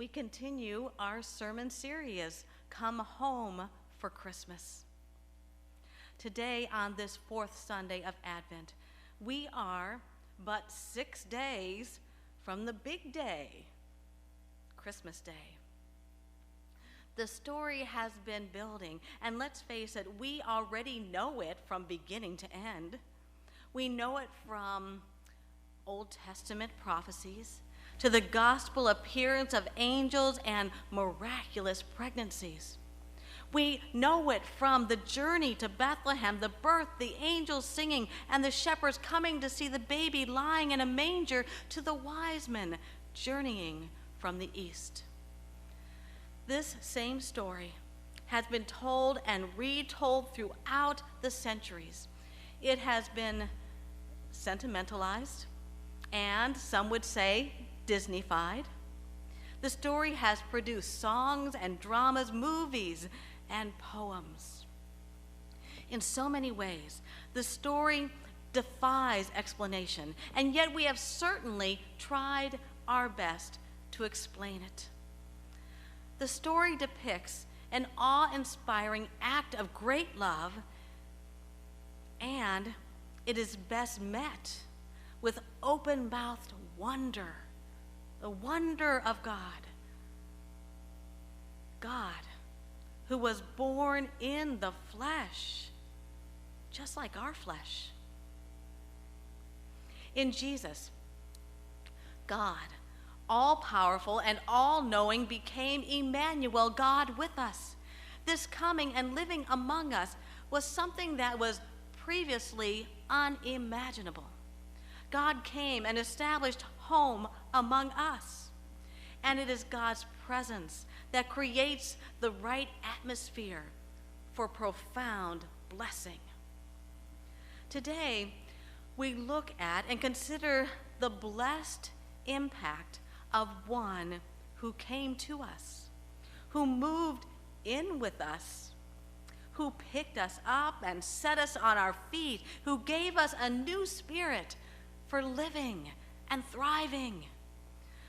we continue our sermon series, Come Home for Christmas. Today, on this fourth Sunday of Advent, we are but 6 days from the big day, Christmas Day. The story has been building, and let's face it, we already know it from beginning to end. We know it from Old Testament prophecies to the gospel appearance of angels and miraculous pregnancies. We know it from the journey to Bethlehem, the birth, the angels singing, and the shepherds coming to see the baby lying in a manger, to the wise men journeying from the east. This same story has been told and retold throughout the centuries. It has been sentimentalized, and some would say Disneyfied. The story has produced songs and dramas, movies, and poems. In so many ways, the story defies explanation, and yet we have certainly tried our best to explain it. The story depicts an awe-inspiring act of great love, and it is best met with open-mouthed wonder, the wonder of God. God, who was born in the flesh, just like our flesh. In Jesus, God, all-powerful and all-knowing, became Emmanuel, God with us. This coming and living among us was something that was previously unimaginable. God came and established home among us. And it is God's presence that creates the right atmosphere for profound blessing. Today, we look at and consider the blessed impact of one who came to us, who moved in with us, who picked us up and set us on our feet, who gave us a new spirit for living and thriving.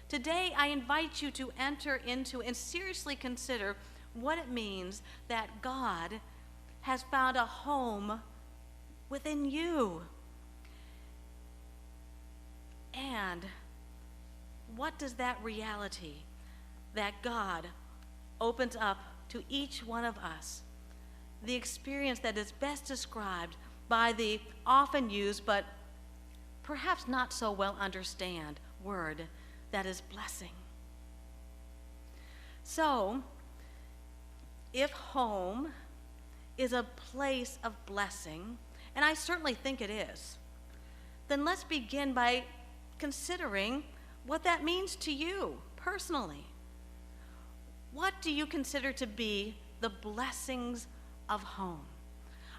Today, I invite you to enter into and seriously consider what it means that God has found a home within you. And what does that reality that God opens up to each one of us, the experience that is best described by the often used but perhaps not so well understand word that is blessing. So, if home is a place of blessing, and I certainly think it is, then let's begin by considering what that means to you personally. What do you consider to be the blessings of home?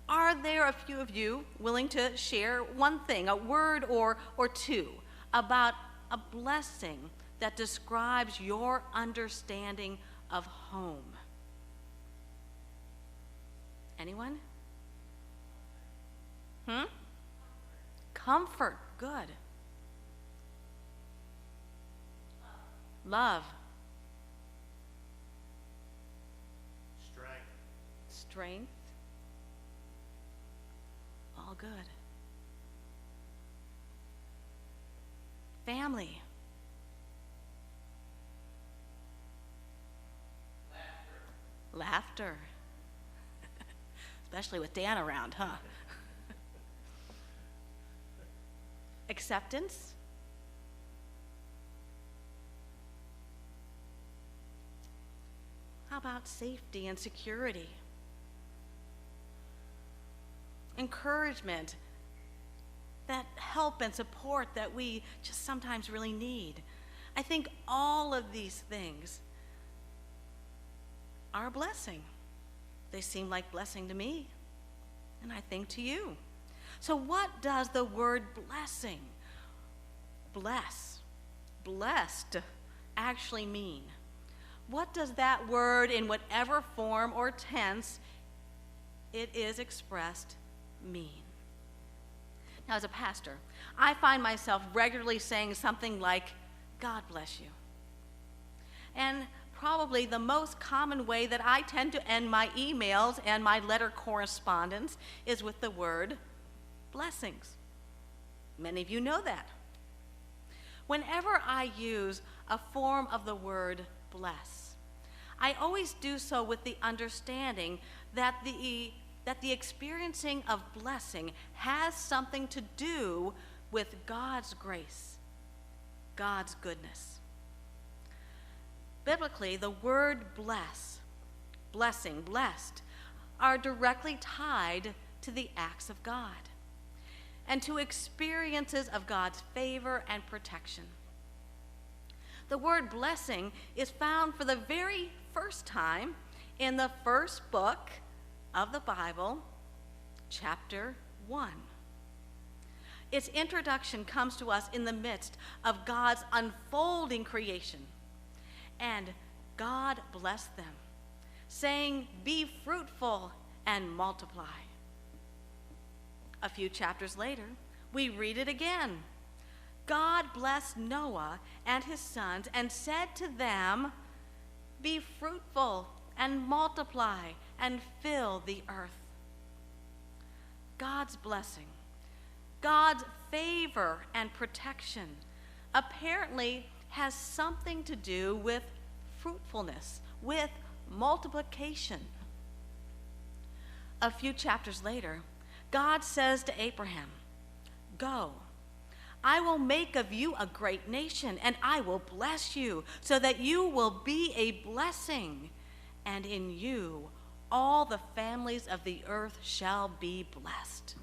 Are there a few of you willing to share one thing, a word or two, about a blessing that describes your understanding of home? Anyone? Comfort, good. Love. Strength. All good. Family. Laughter. Especially with Dan around, huh? Acceptance. How about safety and security? Encouragement, that help and support that we just sometimes really need. I think all of these things are a blessing. They seem like blessing to me, and I think to you. So what does the word blessing, blessed, actually mean? What does that word, in whatever form or tense it is expressed, mean? Now, as a pastor, I find myself regularly saying something like, God bless you. And probably the most common way that I tend to end my emails and my letter correspondence is with the word blessings. Many of you know that. Whenever I use a form of the word bless, I always do so with the understanding that the experiencing of blessing has something to do with God's grace, God's goodness. Biblically, the word blessing, blessed, are directly tied to the acts of God and to experiences of God's favor and protection. The word blessing is found for the very first time in the first book of the Bible, chapter 1. Its introduction comes to us in the midst of God's unfolding creation. And God blessed them, saying, "Be fruitful and multiply." A few chapters later, we read it again. God blessed Noah and his sons and said to them, "Be fruitful and multiply and fill the earth." God's blessing, God's favor and protection apparently has something to do with fruitfulness, with multiplication. A few chapters later, God says to Abraham, "Go, I will make of you a great nation, and I will bless you, so that you will be a blessing, and in you all the families of the earth shall be blessed."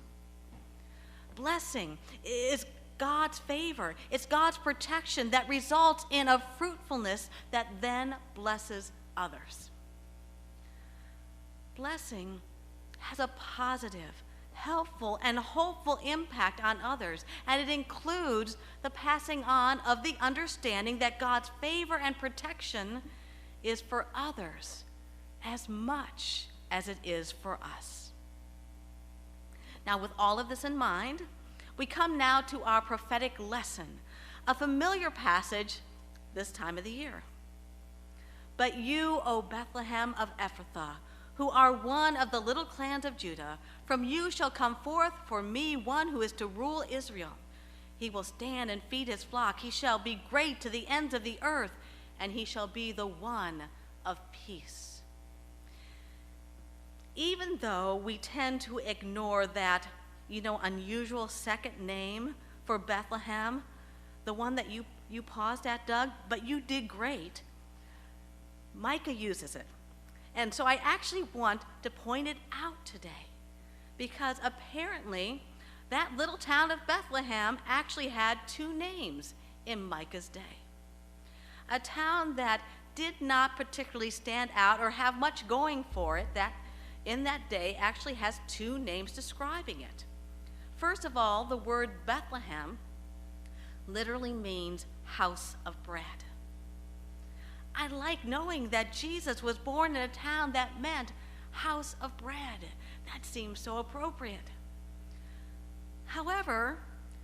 Blessing is God's favor. It's God's protection that results in a fruitfulness that then blesses others. Blessing has a positive, helpful, and hopeful impact on others, and it includes the passing on of the understanding that God's favor and protection is for others as much as it is for us. Now, with all of this in mind, we come now to our prophetic lesson, a familiar passage this time of the year. "But you, O Bethlehem of Ephrathah, who are one of the little clans of Judah, from you shall come forth for me one who is to rule Israel. He will stand and feed his flock. He shall be great to the ends of the earth, and he shall be the one of peace." Even though we tend to ignore that unusual second name for Bethlehem, the one that you paused at, Doug, but you did great, Micah uses it. And so I actually want to point it out today, because apparently that little town of Bethlehem actually had two names in Micah's day. A town that did not particularly stand out or have much going for it, that in that day actually has two names describing it. First of all, the word Bethlehem literally means house of bread. I like knowing that Jesus was born in a town that meant house of bread. That seems so appropriate. However,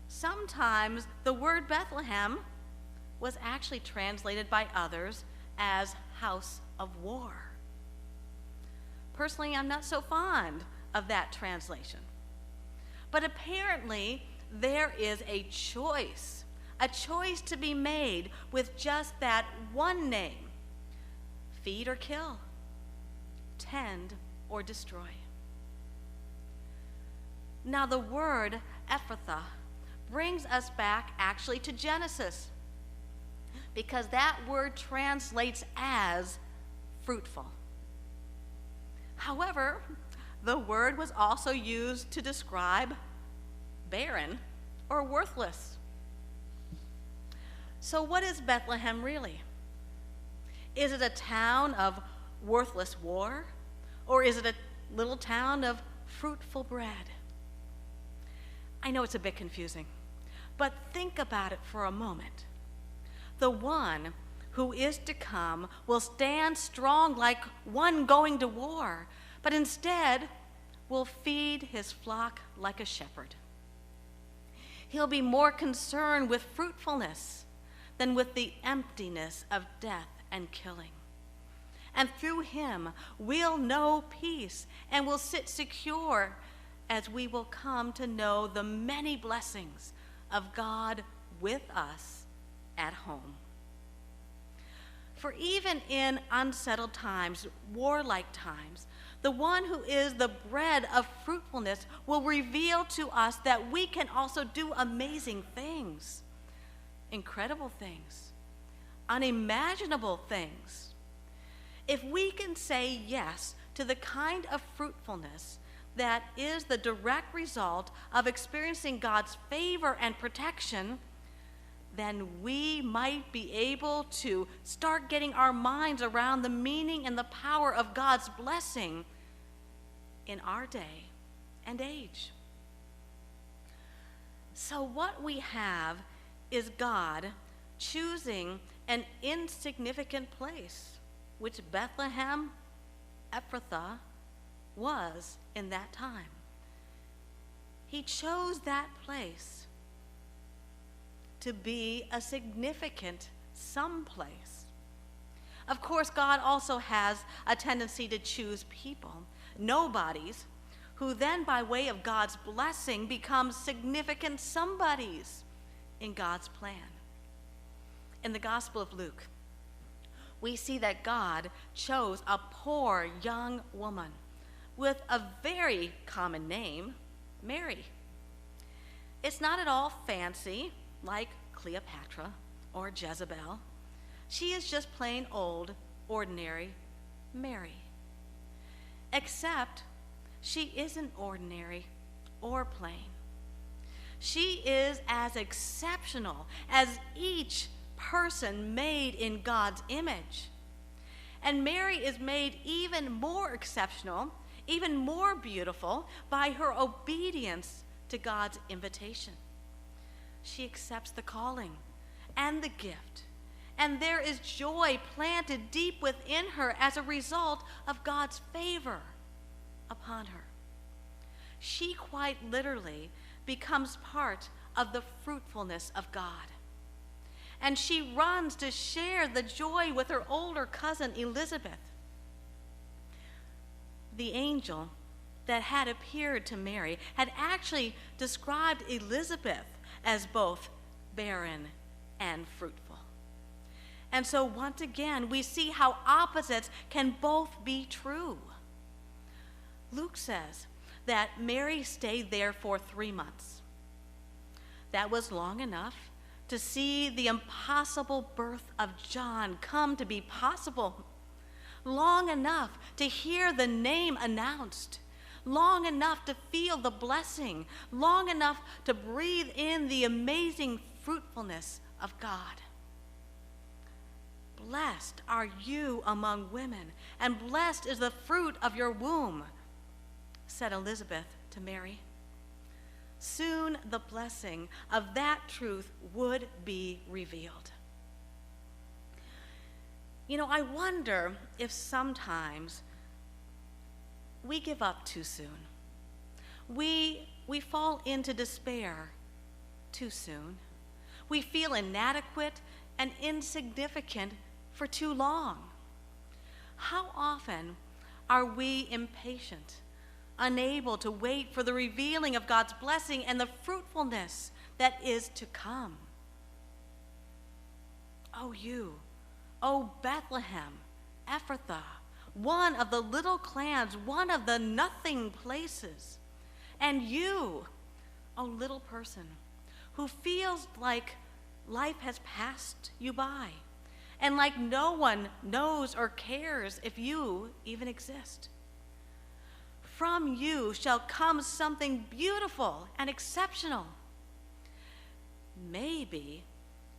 sometimes the word Bethlehem was actually translated by others as house of war. Personally, I'm not so fond of that translation. But apparently, there is a choice to be made with just that one name: feed or kill, tend or destroy. Now, the word Ephrathah brings us back actually to Genesis, because that word translates as fruitful. However, the word was also used to describe barren or worthless. So what is Bethlehem really? Is it a town of worthless war, or is it a little town of fruitful bread? I know it's a bit confusing, but think about it for a moment. The one who is to come will stand strong like one going to war, but instead will feed his flock like a shepherd. He'll be more concerned with fruitfulness than with the emptiness of death and killing. And through him, we'll know peace and will sit secure as we will come to know the many blessings of God with us at home. For even in unsettled times, warlike times, the one who is the bread of fruitfulness will reveal to us that we can also do amazing things, incredible things, unimaginable things. If we can say yes to the kind of fruitfulness that is the direct result of experiencing God's favor and protection, then we might be able to start getting our minds around the meaning and the power of God's blessing in our day and age. So what we have is God choosing an insignificant place, which Bethlehem, Ephrathah, was in that time. He chose that place to be a significant someplace. Of course, God also has a tendency to choose people, nobodies, who then by way of God's blessing become significant somebodies in God's plan. In the Gospel of Luke, we see that God chose a poor young woman with a very common name, Mary. It's not at all fancy, like Cleopatra or Jezebel. She is just plain old, ordinary Mary. Except she isn't ordinary or plain. She is as exceptional as each person made in God's image. And Mary is made even more exceptional, even more beautiful by her obedience to God's invitation. She accepts the calling and the gift, and there is joy planted deep within her as a result of God's favor upon her. She quite literally becomes part of the fruitfulness of God. And she runs to share the joy with her older cousin Elizabeth. The angel that had appeared to Mary had actually described Elizabeth as both barren and fruitful. And so once again, we see how opposites can both be true. Luke says that Mary stayed there for 3 months. That was long enough to see the impossible birth of John come to be possible. Long enough to hear the name announced. Long enough to feel the blessing. Long enough to breathe in the amazing fruitfulness of God. Blessed are you among women, and blessed is the fruit of your womb, said Elizabeth to Mary. Soon the blessing of that truth would be revealed. You know, I wonder if sometimes we give up too soon. We fall into despair too soon. We feel inadequate and insignificant for too long. How often are we impatient, unable to wait for the revealing of God's blessing and the fruitfulness that is to come? Oh, you, oh, Bethlehem, Ephrathah, one of the little clans, one of the nothing places. And you, oh, little person, who feels like life has passed you by, and like no one knows or cares if you even exist. From you shall come something beautiful and exceptional. Maybe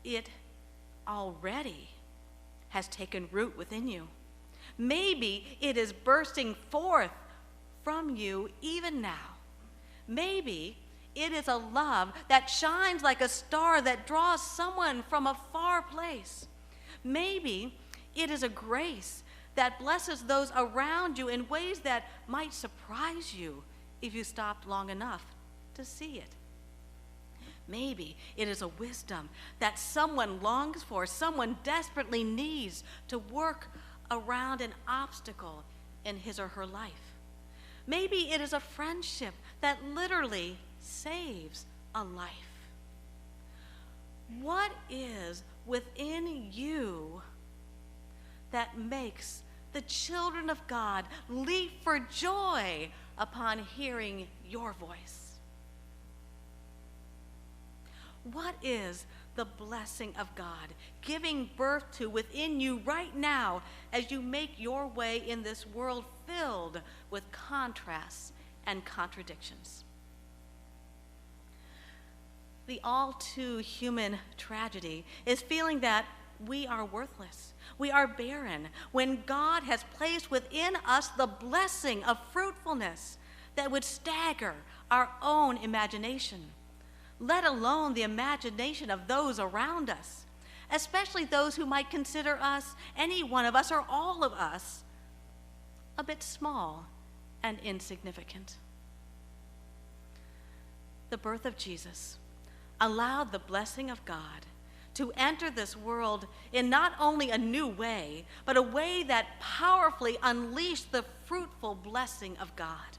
it already has taken root within you. Maybe it is bursting forth from you even now. Maybe it is a love that shines like a star that draws someone from a far place. Maybe it is a grace that blesses those around you in ways that might surprise you if you stopped long enough to see it. Maybe it is a wisdom that someone longs for, someone desperately needs to work around an obstacle in his or her life. Maybe it is a friendship that literally saves a life. What is within you that makes the children of God leap for joy upon hearing your voice? What is the blessing of God giving birth to within you right now as you make your way in this world filled with contrasts and contradictions? The all too human tragedy is feeling that we are worthless, we are barren, when God has placed within us the blessing of fruitfulness that would stagger our own imagination, let alone the imagination of those around us, especially those who might consider us, any one of us or all of us, a bit small and insignificant. The birth of Jesus allowed the blessing of God to enter this world in not only a new way, but a way that powerfully unleashed the fruitful blessing of God.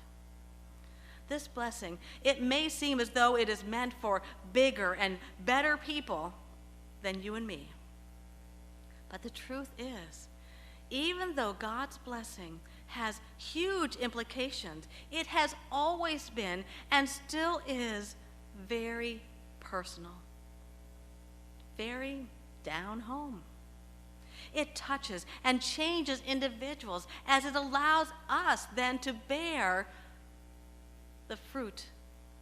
This blessing, it may seem as though it is meant for bigger and better people than you and me. But the truth is, even though God's blessing has huge implications, it has always been and still is very personal, very down home. It touches and changes individuals as it allows us then to bear the fruit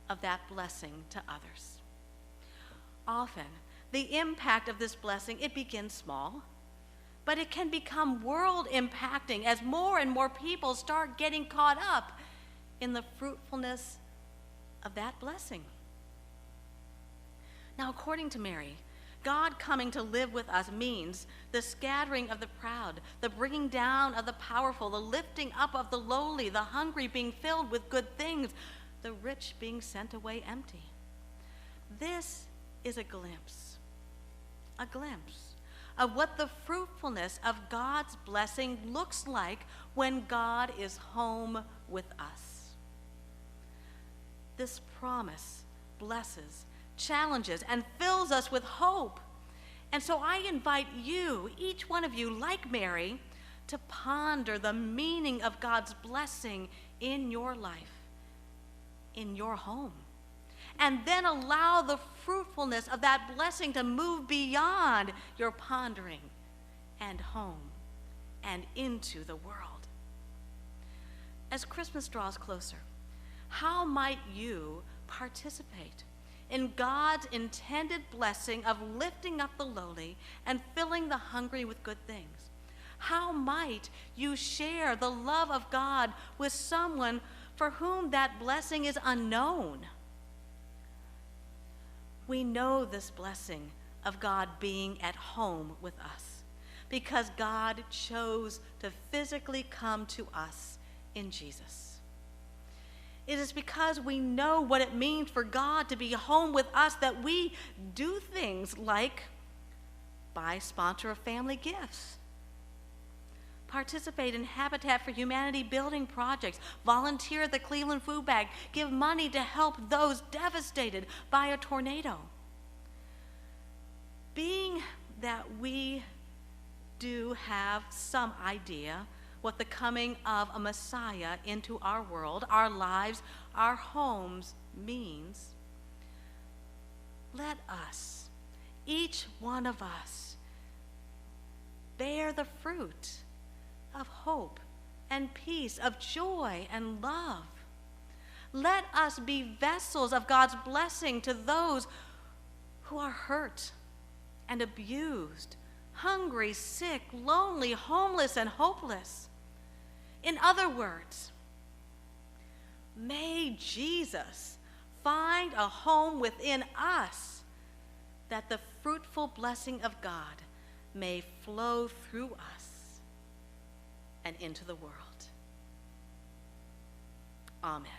of that blessing to others. Often, the impact of this blessing, it begins small, but it can become world impacting as more and more people start getting caught up in the fruitfulness of that blessing. Now, according to Mary, God coming to live with us means the scattering of the proud, the bringing down of the powerful, the lifting up of the lowly, the hungry being filled with good things, the rich being sent away empty. This is a glimpse of what the fruitfulness of God's blessing looks like when God is home with us. This promise blesses, challenges, and fills us with hope. And so I invite you, each one of you, like Mary, to ponder the meaning of God's blessing in your life, in your home, and then allow the fruitfulness of that blessing to move beyond your pondering and home and into the world. As Christmas draws closer, how might you participate in God's intended blessing of lifting up the lowly and filling the hungry with good things? How might you share the love of God with someone for whom that blessing is unknown? We know this blessing of God being at home with us because God chose to physically come to us in Jesus. It is because we know what it means for God to be home with us that we do things like buy, sponsor of family gifts, participate in Habitat for Humanity building projects, volunteer at the Cleveland Food Bank, give money to help those devastated by a tornado. Being that we do have some idea what the coming of a Messiah into our world, our lives, our homes means, let us, each one of us, bear the fruit of hope and peace, of joy and love. Let us be vessels of God's blessing to those who are hurt and abused, hungry, sick, lonely, homeless, and hopeless. In other words, may Jesus find a home within us that the fruitful blessing of God may flow through us and into the world. Amen.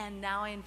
And now I invite